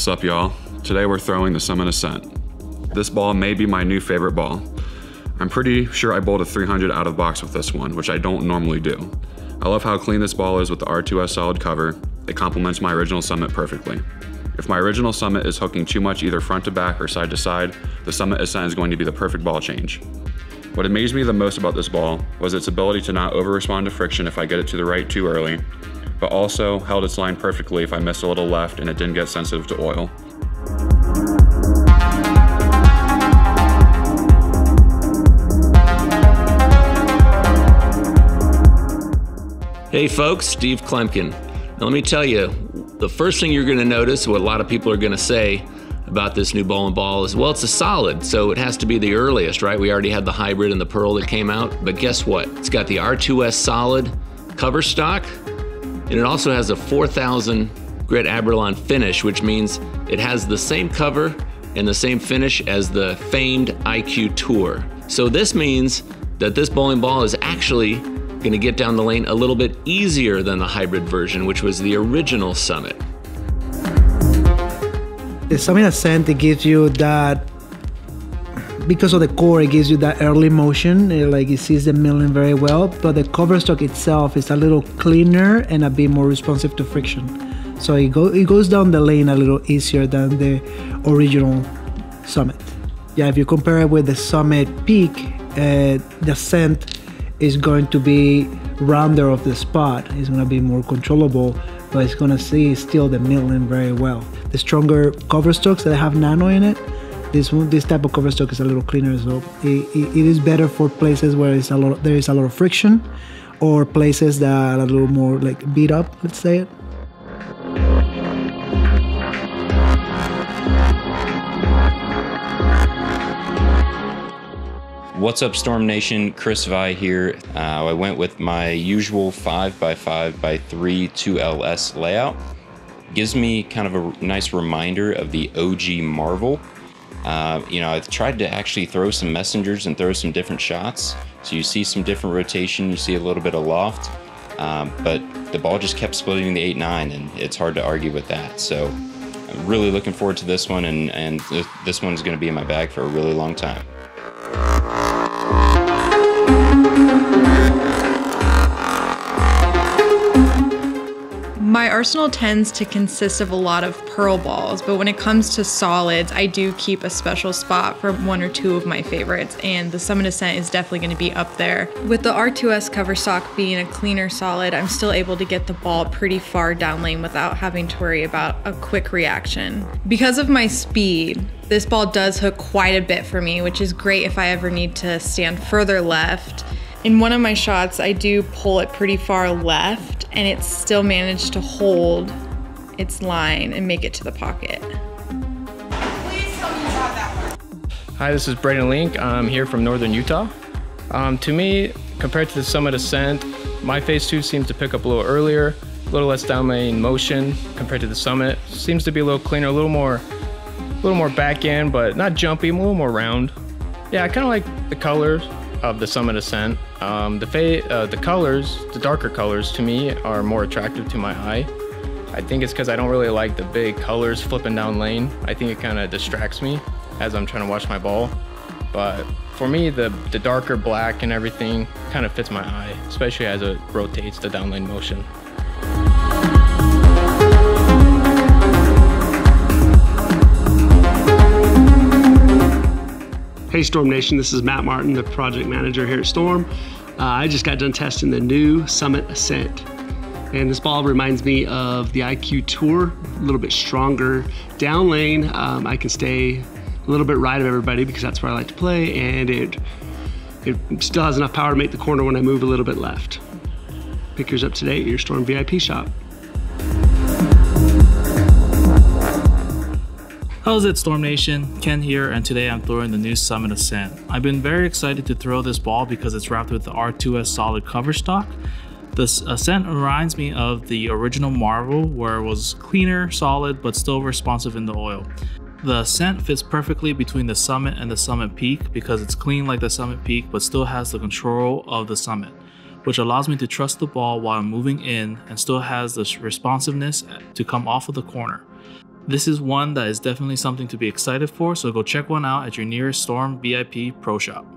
What's up, y'all? Today we're throwing the Summit Ascent. This ball may be my new favorite ball. I'm pretty sure I bowled a 300 out of the box with this one, which I don't normally do. I love how clean this ball is with the R2S solid cover. It complements my original Summit perfectly. If my original Summit is hooking too much either front to back or side to side, the Summit Ascent is going to be the perfect ball change. What amazed me the most about this ball was its ability to not over-respond to friction if I get it to the right too early, but also held its line perfectly if I missed a little left and it didn't get sensitive to oil. Hey folks, Steve Klemkin. Now let me tell you, the first thing you're gonna notice, what a lot of people are gonna say about this new bowling ball is, well, it's a solid, so it has to be the earliest, right? We already had the hybrid and the pearl that came out, but guess what? It's got the R2S solid cover stock, and it also has a 4,000 grit Abralon finish, which means it has the same cover and the same finish as the famed IQ Tour. So this means that this bowling ball is actually gonna get down the lane a little bit easier than the hybrid version, which was the original Summit. The Summit Ascent, it gives you that, because of the core, it gives you that early motion, like it sees the milling very well, but the Coverstock itself is a little cleaner and a bit more responsive to friction. So it goes down the lane a little easier than the original Summit. Yeah, if you compare it with the Summit Peak, the Ascent is going to be rounder of the spot. It's going to be more controllable, but it's going to see still the milling very well. The stronger Coverstocks that have nano in it, this type of Coverstock is a little cleaner, so it is better for places where there is a lot of friction, or places that are a little more like beat up, let's say it. What's up, Storm Nation? Chris Vi here. I went with my usual 5x5x3 2LS layout. Gives me kind of a nice reminder of the OG Marvel. You know, I've tried to actually throw some messengers and throw some different shots. So you see some different rotation, you see a little bit of loft, but the ball just kept splitting the 8-9, and it's hard to argue with that. So I'm really looking forward to this one, and this one's gonna be in my bag for a really long time. My arsenal tends to consist of a lot of pearl balls, but when it comes to solids, I do keep a special spot for one or two of my favorites, and the Summit Ascent is definitely going to be up there. With the R2S Coverstock being a cleaner solid, I'm still able to get the ball pretty far down lane without having to worry about a quick reaction. Because of my speed, this ball does hook quite a bit for me, which is great if I ever need to stand further left. In one of my shots, I do pull it pretty far left, and it still managed to hold its line and make it to the pocket. Please tell me you got that one. Hi, this is Braydn Link. I'm here from northern Utah. To me, compared to the Summit Ascent, my phase 2 seems to pick up a little earlier, a little less down lane motion compared to the Summit. Seems to be a little cleaner, a little more back end, but not jumpy, a little more round. Yeah, I kind of like the colors of the Summit Ascent. The colors, the darker colors, to me are more attractive to my eye. I think it's because I don't really like the big colors flipping down lane. I think it kind of distracts me as I'm trying to watch my ball. But for me, the darker black and everything kind of fits my eye, especially as it rotates the down lane motion. Hey Storm Nation, this is Matt Martin, the project manager here at Storm. I just got done testing the new Summit Ascent, and this ball reminds me of the IQ Tour, a little bit stronger down lane. I can stay a little bit right of everybody because that's where I like to play, and it still has enough power to make the corner when I move a little bit left. Pick yours up today at your Storm VIP shop. How's it, Storm Nation? Ken here, and today I'm throwing the new Summit Ascent. I've been very excited to throw this ball because it's wrapped with the R2S solid cover stock. This Ascent reminds me of the original Marvel, where it was cleaner, solid, but still responsive in the oil. The Ascent fits perfectly between the Summit and the Summit Peak because it's clean like the Summit Peak but still has the control of the Summit, which allows me to trust the ball while I'm moving in and still has this responsiveness to come off of the corner. This is one that is definitely something to be excited for, so go check one out at your nearest Storm VIP Pro Shop.